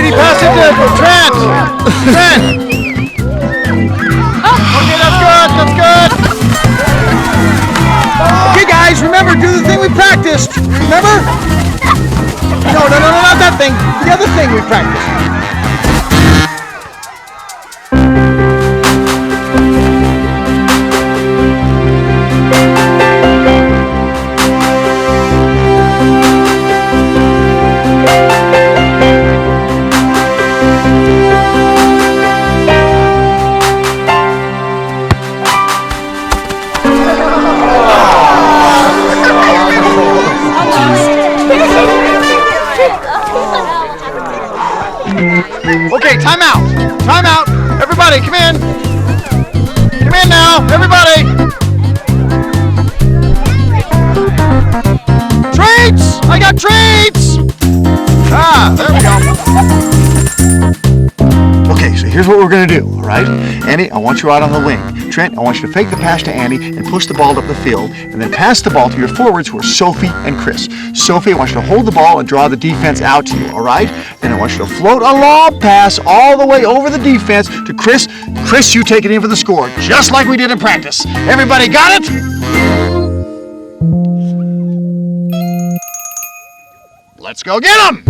Judy, pass it to Trent. Trent. Okay, that's good. That's good. Okay, guys, remember, do the thing we practiced. Remember? No, not that thing. The other thing we practiced. Okay, time out. Time out. Everybody, come in. Come in now, everybody. Treats! I got treats! Ah, there we go. Okay, so here's what we're going to do, all right? Andy, I want you out on the wing. Trent, I want you to fake the pass to Andy and push the ball up the field, and then pass the ball to your forwards who are Sophie and Chris. Sophie, I want you to hold the ball and draw the defense out to you, all right? Then I want you to float a lob pass all the way over the defense to Chris. Chris, you take it in for the score, just like we did in practice. Everybody got it? Let's go get him!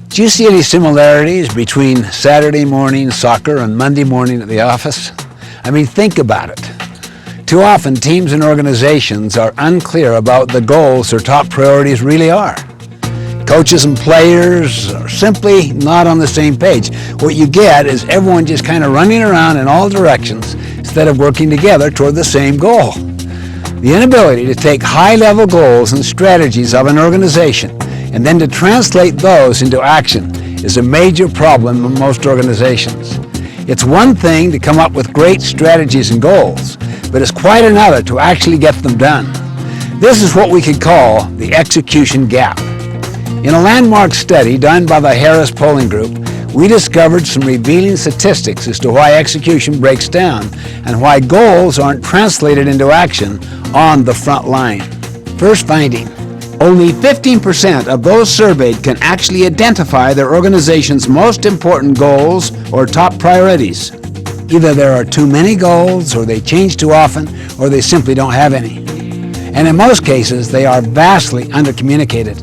Do you see any similarities between Saturday morning soccer and Monday morning at the office? I mean, think about it. Too often, teams and organizations are unclear about the goals their top priorities really are. Coaches and players are simply not on the same page. What you get is everyone just kind of running around in all directions instead of working together toward the same goal. The inability to take high-level goals and strategies of an organization and then to translate those into action is a major problem in most organizations. It's one thing to come up with great strategies and goals, but it's quite another to actually get them done. This is what we could call the execution gap. In a landmark study done by the Harris Polling Group, we discovered some revealing statistics as to why execution breaks down and why goals aren't translated into action on the front line. First finding, only 15% of those surveyed can actually identify their organization's most important goals or top priorities. Either there are too many goals, or they change too often, or they simply don't have any. And in most cases, they are vastly undercommunicated.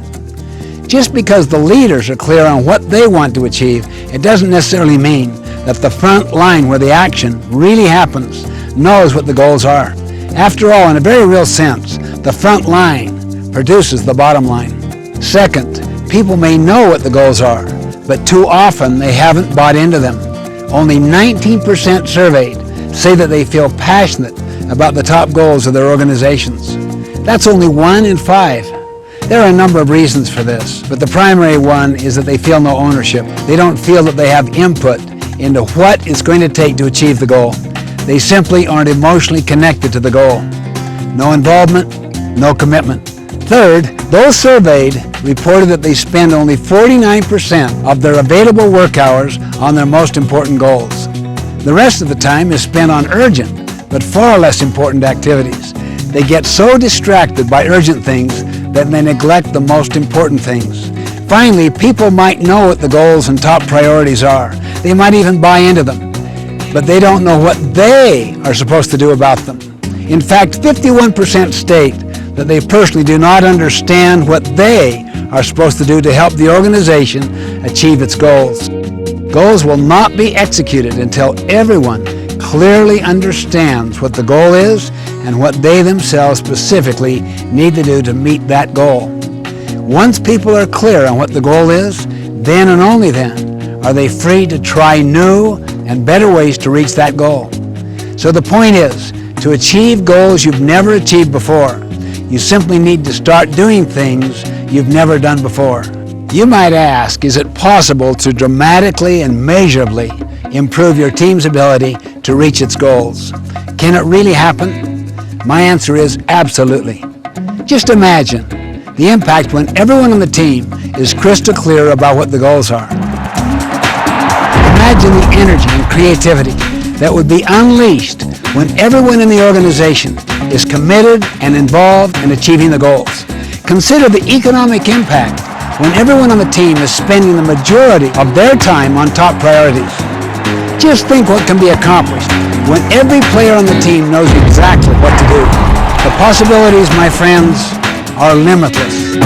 Just because the leaders are clear on what they want to achieve, it doesn't necessarily mean that the front line where the action really happens knows what the goals are. After all, in a very real sense, the front line produces the bottom line. Second, people may know what the goals are, but too often they haven't bought into them. Only 19% surveyed say that they feel passionate about the top goals of their organizations. That's only 1 in 5. There are a number of reasons for this, but the primary one is that they feel no ownership. They don't feel that they have input into what it's going to take to achieve the goal. They simply aren't emotionally connected to the goal. No involvement, no commitment. Third, those surveyed reported that they spend only 49% of their available work hours on their most important goals. The rest of the time is spent on urgent, but far less important activities. They get so distracted by urgent things that they neglect the most important things. Finally, people might know what the goals and top priorities are. They might even buy into them, but they don't know what they are supposed to do about them. In fact, 51% state that they personally do not understand what they are supposed to do to help the organization achieve its goals. Goals will not be executed until everyone clearly understands what the goal is and what they themselves specifically need to do to meet that goal. Once people are clear on what the goal is, then and only then are they free to try new and better ways to reach that goal. So the point is, to achieve goals you've never achieved before, you simply need to start doing things you've never done before. You might ask, is it possible to dramatically and measurably improve your team's ability to reach its goals? Can it really happen? My answer is absolutely. Just imagine the impact when everyone on the team is crystal clear about what the goals are. Imagine imagine the energy and creativity that would be unleashed when everyone in the organization is committed and involved in achieving the goals. Consider the economic impact when everyone on the team is spending the majority of their time on top priorities. Just think what can be accomplished when every player on the team knows exactly what to do. The possibilities, my friends, are limitless.